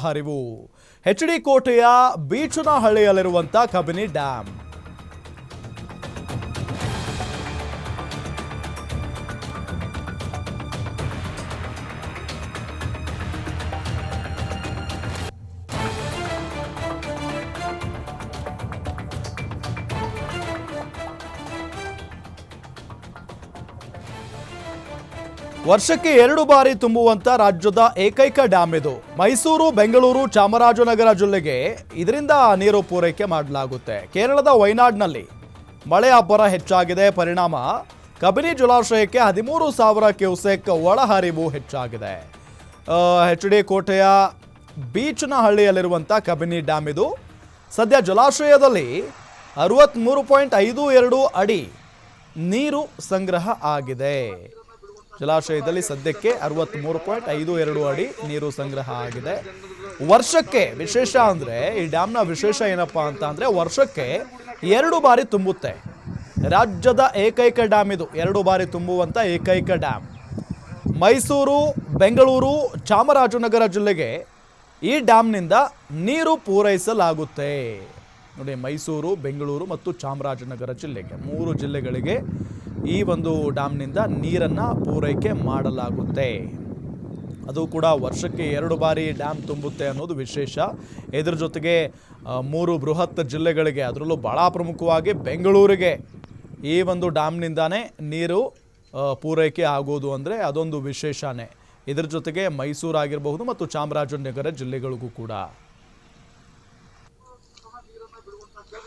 ಒಳಹರಿವು. ಎಚ್.ಡಿ. ಕೋಟೆಯ ಬೀಚನಹಳ್ಳಿಯಲ್ಲಿರುವಂಥ ಕಬಿನಿ ಡ್ಯಾಮ್. ವರ್ಷಕ್ಕೆ 2 ಬಾರಿ ತುಂಬುವಂತ ರಾಜ್ಯದ ಏಕೈಕ ಡ್ಯಾಮ್ ಇದು. ಮೈಸೂರು, ಬೆಂಗಳೂರು, ಚಾಮರಾಜನಗರ ಜಿಲ್ಲೆಗೆ ಇದರಿಂದ ನೀರು ಪೂರೈಕೆ ಮಾಡಲಾಗುತ್ತೆ. ಕೇರಳದ ವಯನಾಡ್ನಲ್ಲಿ ಮಳೆ ಅಬ್ಬರ ಹೆಚ್ಚಾಗಿದೆ. ಪರಿಣಾಮ ಕಬಿನಿ ಜಲಾಶಯಕ್ಕೆ 13,000 ಕ್ಯೂಸೆಕ್ ಒಳಹರಿವು ಹೆಚ್ಚಾಗಿದೆ. ಎಚ್.ಡಿ. ಕೋಟೆಯ ಬೀಚನಹಳ್ಳಿಯಲ್ಲಿರುವಂಥ ಕಬಿನಿ ಡ್ಯಾಮ್ ಇದು. ಸದ್ಯ ಜಲಾಶಯದಲ್ಲಿ 63.52 ಅಡಿ ನೀರು ಸಂಗ್ರಹ ಆಗಿದೆ. ಜಲಾಶಯದಲ್ಲಿ ಸದ್ಯಕ್ಕೆ 63.52 ಅಡಿ ನೀರು ಸಂಗ್ರಹ ಆಗಿದೆ. ವರ್ಷಕ್ಕೆ ವಿಶೇಷ ಅಂದರೆ ಈ ಡ್ಯಾಮ್ನ ವಿಶೇಷ ಏನಪ್ಪಾ ಅಂತ ಅಂದರೆ ವರ್ಷಕ್ಕೆ 2 ಬಾರಿ ತುಂಬುತ್ತೆ. ರಾಜ್ಯದ ಏಕೈಕ ಡ್ಯಾಮ್ ಇದು. 2 ಬಾರಿ ತುಂಬುವಂಥ ಏಕೈಕ ಡ್ಯಾಮ್. ಮೈಸೂರು, ಬೆಂಗಳೂರು, ಚಾಮರಾಜನಗರ ಜಿಲ್ಲೆಗೆ ಈ ಡ್ಯಾಮ್ನಿಂದ ನೀರು ಪೂರೈಸಲಾಗುತ್ತೆ. ನೋಡಿ, ಮೈಸೂರು, ಬೆಂಗಳೂರು ಮತ್ತು ಚಾಮರಾಜನಗರ ಜಿಲ್ಲೆಗೆ 3 ಜಿಲ್ಲೆಗಳಿಗೆ ಈ ಒಂದು ಡ್ಯಾಮ್ನಿಂದ ನೀರನ್ನು ಪೂರೈಕೆ ಮಾಡಲಾಗುತ್ತೆ. ಅದು ಕೂಡ ವರ್ಷಕ್ಕೆ 2 ಬಾರಿ ಡ್ಯಾಮ್ ತುಂಬುತ್ತೆ ಅನ್ನೋದು ವಿಶೇಷ. ಇದರ ಜೊತೆಗೆ 3 ಬೃಹತ್ ಜಿಲ್ಲೆಗಳಿಗೆ, ಅದರಲ್ಲೂ ಭಾಳ ಪ್ರಮುಖವಾಗಿ ಬೆಂಗಳೂರಿಗೆ ಈ ಒಂದು ಡ್ಯಾಮ್ನಿಂದಾನೇ ನೀರು ಪೂರೈಕೆ ಆಗೋದು ಅಂದರೆ ಅದೊಂದು ವಿಶೇಷನೇ. ಇದರ ಜೊತೆಗೆ ಮೈಸೂರು ಆಗಿರಬಹುದು ಮತ್ತು ಚಾಮರಾಜನಗರ ಜಿಲ್ಲೆಗಳಿಗೂ ಕೂಡ.